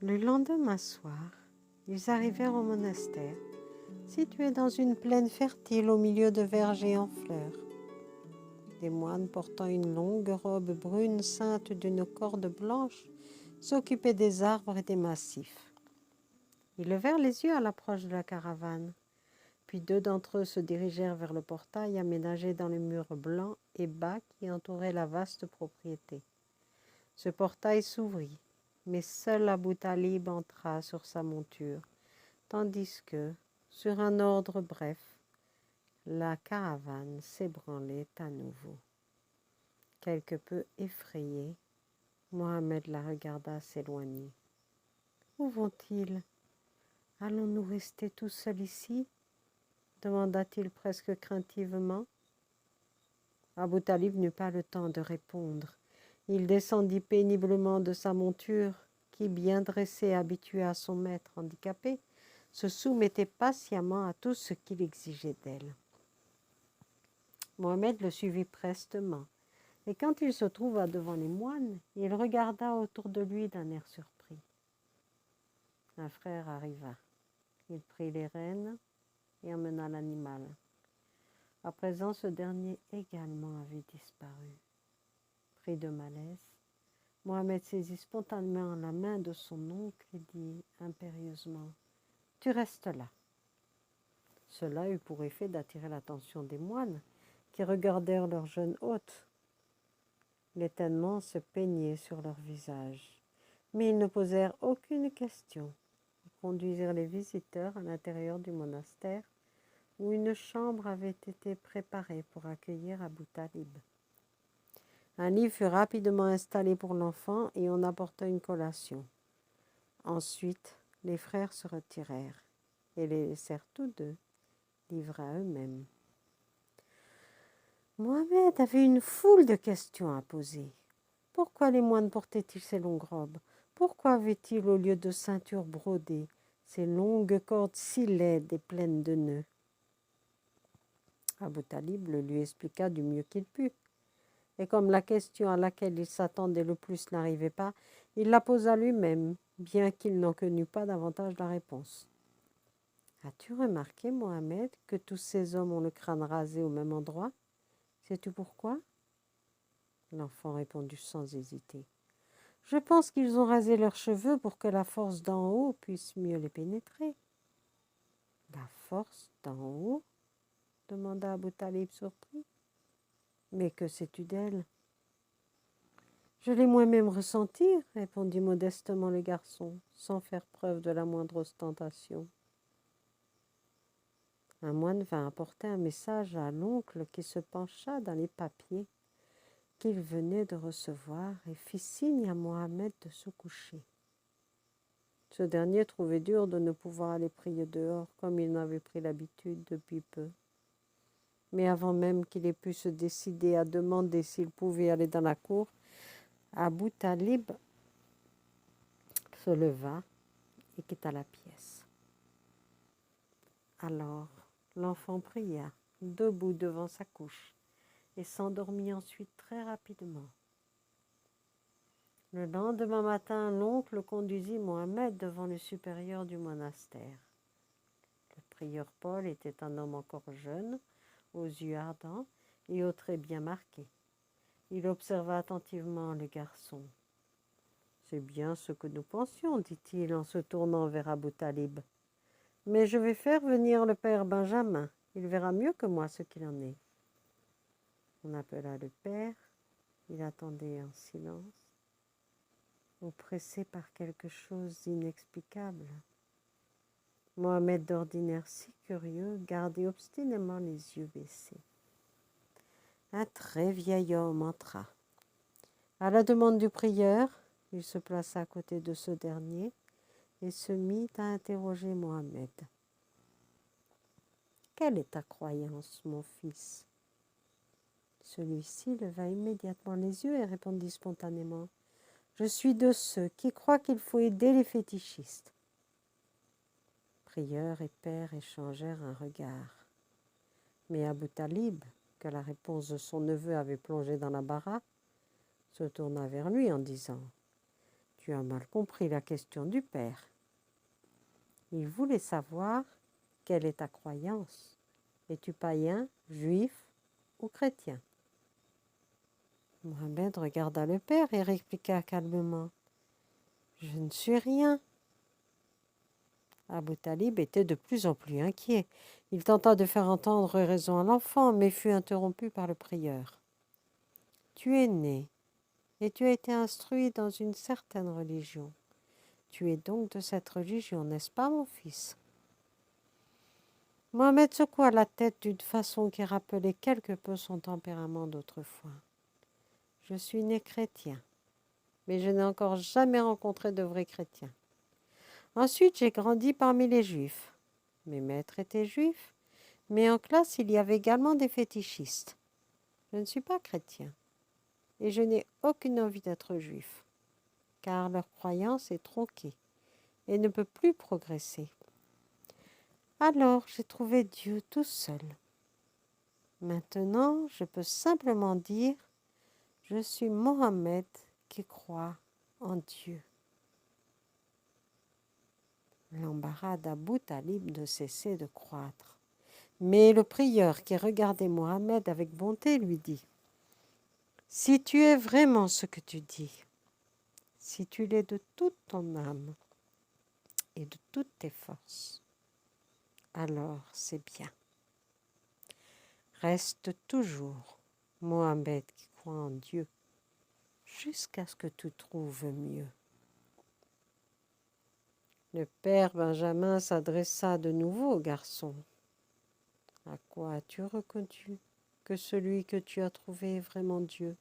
Le lendemain soir, ils arrivèrent au monastère, situé dans une plaine fertile au milieu de vergers en fleurs. Des moines portant une longue robe brune ceinte d'une corde blanche s'occupaient des arbres et des massifs. Ils levèrent les yeux à l'approche de la caravane, puis deux d'entre eux se dirigèrent vers le portail aménagé dans les murs blancs et bas qui entouraient la vaste propriété. Ce portail s'ouvrit, mais seul Abou Talib entra sur sa monture, tandis que, sur un ordre bref, la caravane s'ébranlait à nouveau. Quelque peu effrayé, Mohammed la regarda s'éloigner. « Où vont-ils? Allons-nous rester tous seuls ici ?» demanda-t-il presque craintivement. Abou Talib n'eut pas le temps de répondre. Il descendit péniblement de sa monture, qui, bien dressée et habituée à son maître handicapé, se soumettait patiemment à tout ce qu'il exigeait d'elle. Mohammed le suivit prestement, et quand il se trouva devant les moines, il regarda autour de lui d'un air surpris. Un frère arriva. Il prit les rênes et emmena l'animal. À présent, ce dernier également avait disparu. Pris de malaise, Mohammed saisit spontanément la main de son oncle et dit impérieusement « Tu restes là ». Cela eut pour effet d'attirer l'attention des moines qui regardèrent leur jeune hôte. L'étonnement se peignait sur leur visage, mais ils ne posèrent aucune question. Ils conduisirent les visiteurs à l'intérieur du monastère où une chambre avait été préparée pour accueillir Abou Talib. Un lit fut rapidement installé pour l'enfant et on apporta une collation. Ensuite, les frères se retirèrent et les laissèrent tous deux livrés à eux-mêmes. Mohammed avait une foule de questions à poser. Pourquoi les moines portaient-ils ces longues robes? Pourquoi avaient-ils, au lieu de ceintures brodées, ces longues cordes si laides et pleines de nœuds? Abou Talib le lui expliqua du mieux qu'il put. Et comme la question à laquelle il s'attendait le plus n'arrivait pas, il la posa lui-même, bien qu'il n'en connût pas davantage la réponse. « As-tu remarqué, Mohammed, que tous ces hommes ont le crâne rasé au même endroit? Sais-tu pourquoi ?» L'enfant répondit sans hésiter. « Je pense qu'ils ont rasé leurs cheveux pour que la force d'en haut puisse mieux les pénétrer. »« La force d'en haut ?» demanda Abou Talib surpris. « Mais que sais-tu d'elle ?»« Je l'ai moi-même ressenti, » répondit modestement le garçon, sans faire preuve de la moindre ostentation. Un moine vint apporter un message à l'oncle qui se pencha dans les papiers qu'il venait de recevoir et fit signe à Mohammed de se coucher. Ce dernier trouvait dur de ne pouvoir aller prier dehors comme il n'avait pris l'habitude depuis peu. Mais avant même qu'il ait pu se décider à demander s'il pouvait aller dans la cour, Abou Talib se leva et quitta la pièce. Alors, l'enfant pria, debout devant sa couche, et s'endormit ensuite très rapidement. Le lendemain matin, l'oncle conduisit Mohammed devant le supérieur du monastère. Le prieur Paul était un homme encore jeune, aux yeux ardents et aux traits bien marqués. Il observa attentivement le garçon. « C'est bien ce que nous pensions, dit-il en se tournant vers Abou Talib. Mais je vais faire venir le père Benjamin. Il verra mieux que moi ce qu'il en est. » On appela le père. Il attendait en silence, oppressé par quelque chose d'inexplicable. Mohammed, d'ordinaire si curieux, gardait obstinément les yeux baissés. Un très vieil homme entra. À la demande du prieur, il se plaça à côté de ce dernier et se mit à interroger Mohammed. « Quelle est ta croyance, mon fils ?» Celui-ci leva immédiatement les yeux et répondit spontanément. « Je suis de ceux qui croient qu'il faut aider les fétichistes. » Prieur et père échangèrent un regard. Mais Abou Talib, que la réponse de son neveu avait plongé dans l'embarras, se tourna vers lui en disant « Tu as mal compris la question du père. Il voulait savoir quelle est ta croyance. Es-tu païen, juif ou chrétien? Mohamed regarda le père et répliqua calmement. Je ne suis rien. Abu Talib était de plus en plus inquiet. Il tenta de faire entendre raison à l'enfant, mais fut interrompu par le prieur. Tu es né et tu as été instruit dans une certaine religion. Tu es donc de cette religion, n'est-ce pas, mon fils? Mohamed secoua la tête d'une façon qui rappelait quelque peu son tempérament d'autrefois. Je suis né chrétien, mais je n'ai encore jamais rencontré de vrais chrétiens. Ensuite, j'ai grandi parmi les juifs. Mes maîtres étaient juifs, mais en classe, il y avait également des fétichistes. Je ne suis pas chrétien, et je n'ai aucune envie d'être juif, car leur croyance est tronquée et ne peut plus progresser. Alors, j'ai trouvé Dieu tout seul. Maintenant, je peux simplement dire « Je suis Mohammed qui croit en Dieu ». L'embarras d'Abu Talib ne cessait de croître. Mais le prieur qui regardait Mohammed avec bonté lui dit « Si tu es vraiment ce que tu dis, si tu l'es de toute ton âme et de toutes tes forces, alors c'est bien. Reste toujours Mohammed qui croit en Dieu jusqu'à ce que tu trouves mieux. » Le père Benjamin s'adressa de nouveau au garçon. « À quoi as-tu reconnu que celui que tu as trouvé est vraiment Dieu ?»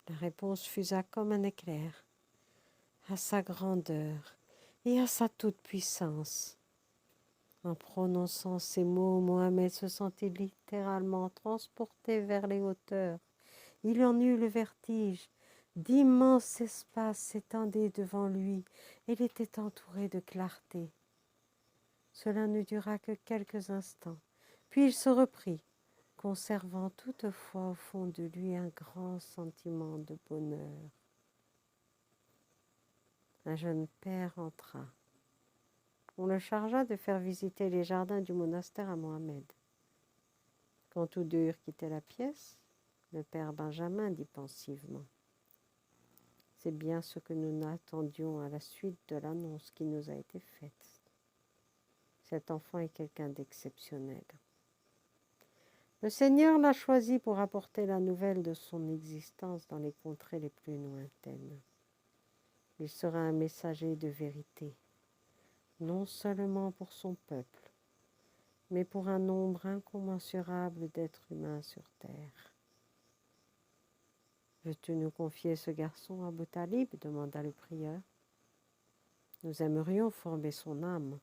La réponse fusa comme un éclair. « À sa grandeur et à sa toute-puissance. » En prononçant ces mots, Mohammed se sentit littéralement transporté vers les hauteurs. Il en eut le vertige. D'immenses espaces s'étendaient devant lui et il était entouré de clarté. Cela ne dura que quelques instants, puis il se reprit, conservant toutefois au fond de lui un grand sentiment de bonheur. Un jeune père entra. On le chargea de faire visiter les jardins du monastère à Mohammed. Quand tous deux eurent quitté la pièce, le père Benjamin dit pensivement « C'est bien ce que nous attendions à la suite de l'annonce qui nous a été faite. Cet enfant est quelqu'un d'exceptionnel. Le Seigneur l'a choisi pour apporter la nouvelle de son existence dans les contrées les plus lointaines. Il sera un messager de vérité, non seulement pour son peuple, mais pour un nombre incommensurable d'êtres humains sur terre. » « Veux-tu nous confier ce garçon à Abu Talib ?» demanda le prieur. « Nous aimerions former son âme.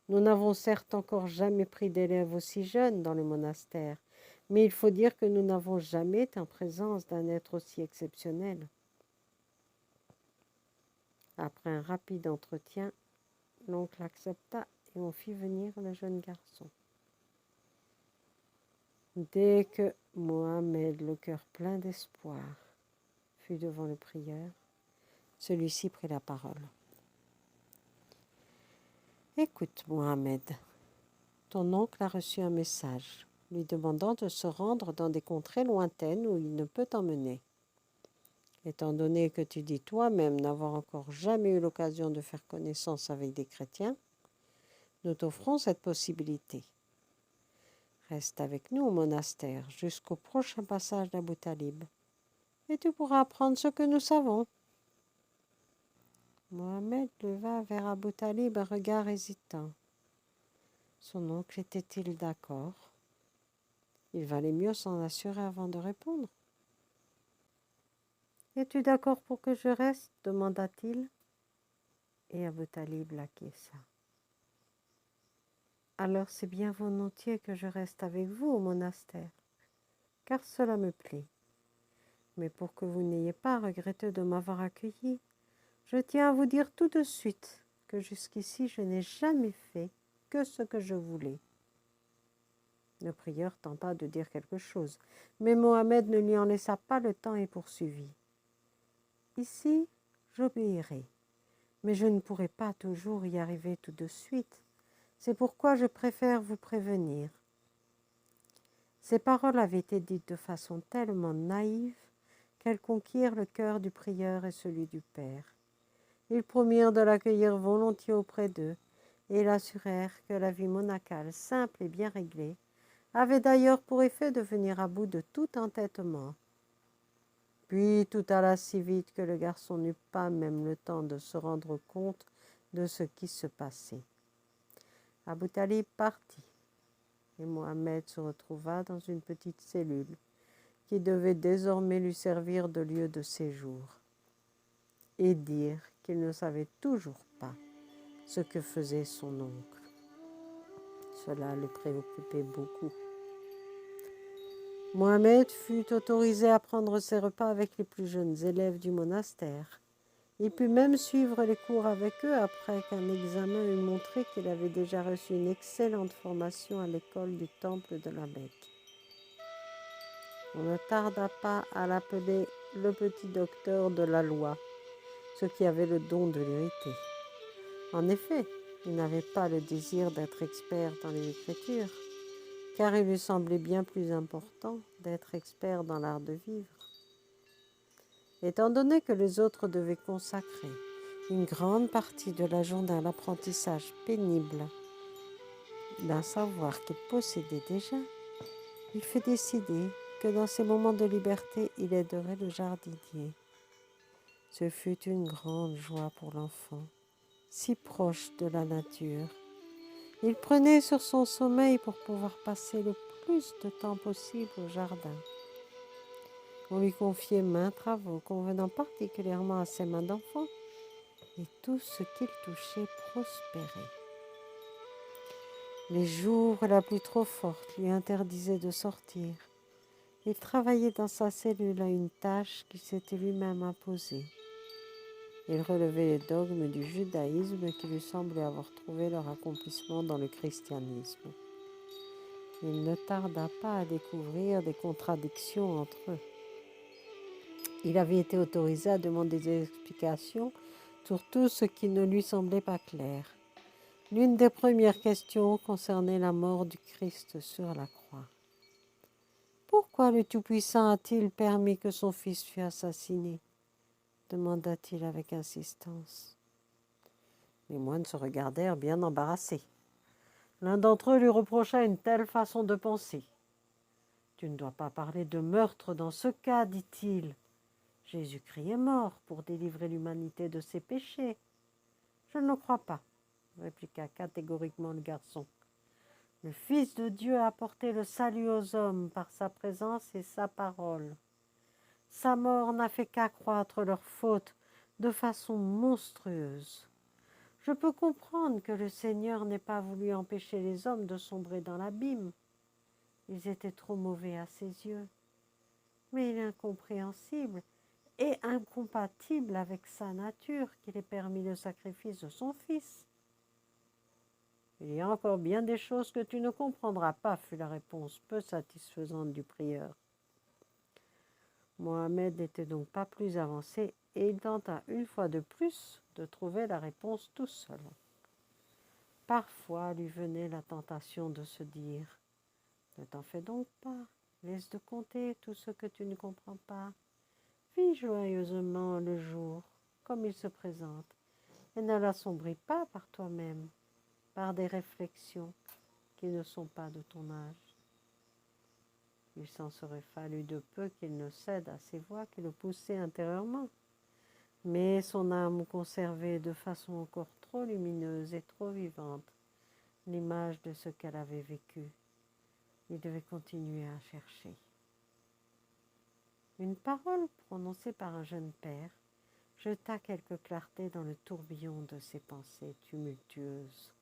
Nous n'avons certes encore jamais pris d'élèves aussi jeunes dans le monastère, mais il faut dire que nous n'avons jamais été en présence d'un être aussi exceptionnel. » Après un rapide entretien, l'oncle accepta et on fit venir le jeune garçon. Dès que Mohammed, le cœur plein d'espoir, fut devant le prieur, celui-ci prit la parole. « Écoute, Mohammed, ton oncle a reçu un message lui demandant de se rendre dans des contrées lointaines où il ne peut t'emmener. Étant donné que tu dis toi-même n'avoir encore jamais eu l'occasion de faire connaissance avec des chrétiens, nous t'offrons cette possibilité. Reste avec nous au monastère jusqu'au prochain passage d'Abu Talib et tu pourras apprendre ce que nous savons. » Mohammed leva vers Abu Talib un regard hésitant. Son oncle était-il d'accord? Il valait mieux s'en assurer avant de répondre. « Es-tu d'accord pour que je reste ?» demanda-t-il. Et Abu Talib l'acquiesça. « Alors c'est bien volontiers que je reste avec vous au monastère, car cela me plaît. Mais pour que vous n'ayez pas à regretter de m'avoir accueilli, je tiens à vous dire tout de suite que jusqu'ici je n'ai jamais fait que ce que je voulais. » Le prieur tenta de dire quelque chose, mais Mohammed ne lui en laissa pas le temps et poursuivit. « Ici, j'obéirai. Mais je ne pourrai pas toujours y arriver tout de suite. C'est pourquoi je préfère vous prévenir. » Ces paroles avaient été dites de façon tellement naïve qu'elles conquirent le cœur du prieur et celui du père. Ils promirent de l'accueillir volontiers auprès d'eux et l'assurèrent que la vie monacale, simple et bien réglée, avait d'ailleurs pour effet de venir à bout de tout entêtement. Puis tout alla si vite que le garçon n'eut pas même le temps de se rendre compte de ce qui se passait. Abou Talib partit et Mohammed se retrouva dans une petite cellule qui devait désormais lui servir de lieu de séjour et dire qu'il ne savait toujours pas ce que faisait son oncle. Cela le préoccupait beaucoup. Mohammed fut autorisé à prendre ses repas avec les plus jeunes élèves du monastère. Il put même suivre les cours avec eux après qu'un examen eut montré qu'il avait déjà reçu une excellente formation à l'école du temple de la Mecque. On ne tarda pas à l'appeler le petit docteur de la loi, ce qui avait le don de l'irriter. En effet, il n'avait pas le désir d'être expert dans les Écritures, car il lui semblait bien plus important d'être expert dans l'art de vivre. Étant donné que les autres devaient consacrer une grande partie de la journée à l'apprentissage pénible d'un savoir qu'il possédait déjà, il fut décidé que dans ses moments de liberté, il aiderait le jardinier. Ce fut une grande joie pour l'enfant, si proche de la nature. Il prenait sur son sommeil pour pouvoir passer le plus de temps possible au jardin. On lui confiait maints travaux convenant particulièrement à ses mains d'enfant, et tout ce qu'il touchait prospérait. Les jours où la pluie trop forte lui interdisait de sortir, il travaillait dans sa cellule à une tâche qu'il s'était lui-même imposée. Il relevait les dogmes du judaïsme qui lui semblaient avoir trouvé leur accomplissement dans le christianisme. Il ne tarda pas à découvrir des contradictions entre eux. Il avait été autorisé à demander des explications sur tout ce qui ne lui semblait pas clair. L'une des premières questions concernait la mort du Christ sur la croix. Pourquoi le Tout-Puissant a-t-il permis que son fils fût assassiné ? Demanda-t-il avec insistance. Les moines se regardèrent bien embarrassés. L'un d'entre eux lui reprocha une telle façon de penser. « Tu ne dois pas parler de meurtre dans ce cas, dit-il. Jésus-Christ est mort pour délivrer l'humanité de ses péchés. » « Je ne le crois pas, » répliqua catégoriquement le garçon. « Le Fils de Dieu a apporté le salut aux hommes par sa présence et sa parole. Sa mort n'a fait qu'accroître leurs fautes de façon monstrueuse. Je peux comprendre que le Seigneur n'ait pas voulu empêcher les hommes de sombrer dans l'abîme. Ils étaient trop mauvais à ses yeux. Mais il est incompréhensible et incompatible avec sa nature qu'il ait permis le sacrifice de son fils. » « Il y a encore bien des choses que tu ne comprendras pas, » fut la réponse peu satisfaisante du prieur. Mohammed n'était donc pas plus avancé et il tenta une fois de plus de trouver la réponse tout seul. Parfois lui venait la tentation de se dire « Ne t'en fais donc pas, laisse de compter tout ce que tu ne comprends pas. Vis joyeusement le jour comme il se présente et ne l'assombris pas par toi-même, par des réflexions qui ne sont pas de ton âge. » Il s'en serait fallu de peu qu'il ne cède à ces voix qui le poussaient intérieurement. Mais son âme conservait de façon encore trop lumineuse et trop vivante l'image de ce qu'elle avait vécu. Il devait continuer à chercher. Une parole prononcée par un jeune père jeta quelque clarté dans le tourbillon de ses pensées tumultueuses.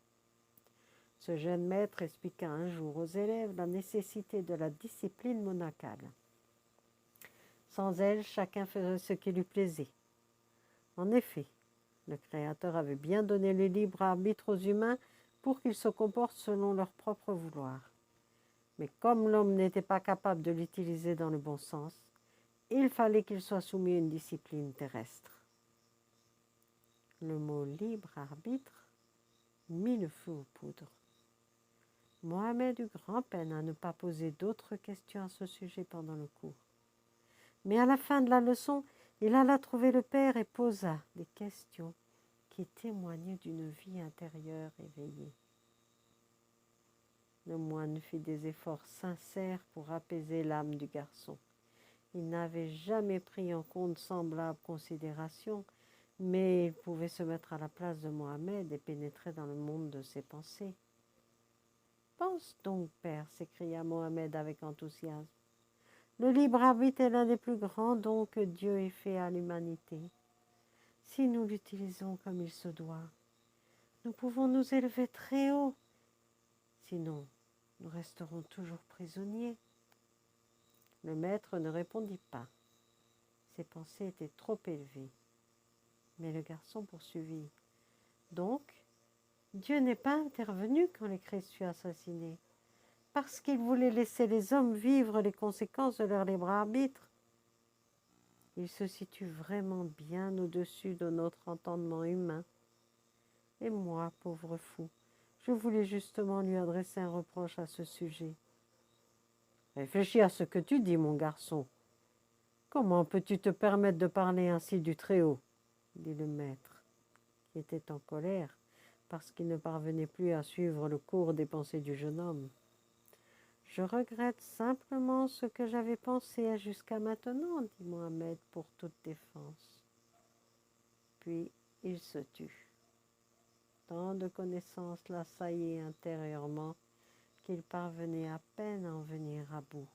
Ce jeune maître expliqua un jour aux élèves la nécessité de la discipline monacale. Sans elle, chacun faisait ce qui lui plaisait. En effet, le Créateur avait bien donné le libre arbitre aux humains pour qu'ils se comportent selon leur propre vouloir. Mais comme l'homme n'était pas capable de l'utiliser dans le bon sens, il fallait qu'il soit soumis à une discipline terrestre. Le mot libre arbitre mit le feu aux poudres. Mohamed eut grand-peine à ne pas poser d'autres questions à ce sujet pendant le cours. Mais à la fin de la leçon, il alla trouver le père et posa des questions qui témoignaient d'une vie intérieure éveillée. Le moine fit des efforts sincères pour apaiser l'âme du garçon. Il n'avait jamais pris en compte semblable considération, mais il pouvait se mettre à la place de Mohamed et pénétrer dans le monde de ses pensées. « Pense donc, père, s'écria Mohamed avec enthousiasme. Le libre arbitre est l'un des plus grands dons que Dieu ait fait à l'humanité. Si nous l'utilisons comme il se doit, nous pouvons nous élever très haut. Sinon, nous resterons toujours prisonniers. » Le maître ne répondit pas. Ses pensées étaient trop élevées. Mais le garçon poursuivit. « Donc, Dieu n'est pas intervenu quand le Christ fut assassiné, parce qu'il voulait laisser les hommes vivre les conséquences de leur libre arbitre. Il se situe vraiment bien au-dessus de notre entendement humain. Et moi, pauvre fou, je voulais justement lui adresser un reproche à ce sujet. » « Réfléchis à ce que tu dis, mon garçon. Comment peux-tu te permettre de parler ainsi du Très-Haut » dit le maître, qui était en colère parce qu'il ne parvenait plus à suivre le cours des pensées du jeune homme. « Je regrette simplement ce que j'avais pensé jusqu'à maintenant, dit Mohamed pour toute défense. Puis il se tut. Tant de connaissances l'assaillaient intérieurement qu'il parvenait à peine à en venir à bout.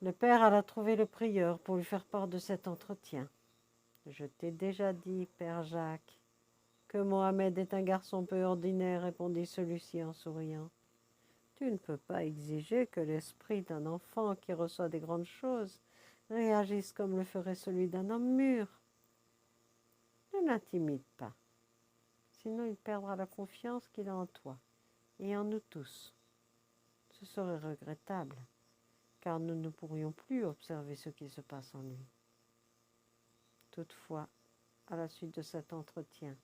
Le père alla trouver le prieur pour lui faire part de cet entretien. « Je t'ai déjà dit, père Jacques, que Mohamed est un garçon peu ordinaire, répondit celui-ci en souriant. Tu ne peux pas exiger que l'esprit d'un enfant qui reçoit des grandes choses réagisse comme le ferait celui d'un homme mûr. Ne l'intimide pas, sinon il perdra la confiance qu'il a en toi et en nous tous. Ce serait regrettable, car nous ne pourrions plus observer ce qui se passe en lui. » Toutefois, à la suite de cet entretien,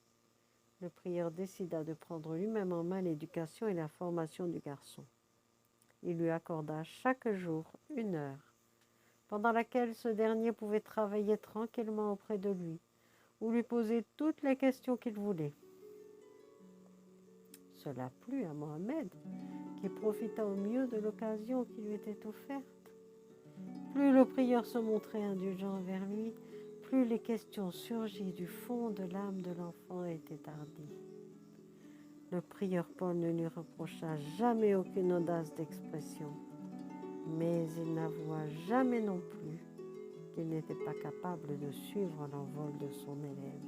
le prieur décida de prendre lui-même en main l'éducation et la formation du garçon. Il lui accorda chaque jour 1 heure, pendant laquelle ce dernier pouvait travailler tranquillement auprès de lui ou lui poser toutes les questions qu'il voulait. Cela plut à Mohamed, qui profita au mieux de l'occasion qui lui était offerte. Plus le prieur se montrait indulgent vers lui, plus les questions surgies du fond de l'âme de l'enfant étaient hardies. Le prieur Paul ne lui reprocha jamais aucune audace d'expression, mais il n'avoua jamais non plus qu'il n'était pas capable de suivre l'envol de son élève.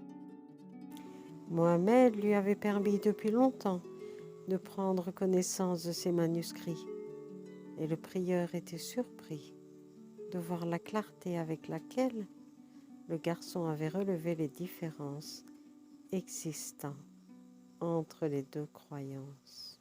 Mohamed lui avait permis depuis longtemps de prendre connaissance de ses manuscrits, et le prieur était surpris de voir la clarté avec laquelle le garçon avait relevé les différences existant entre les deux croyances.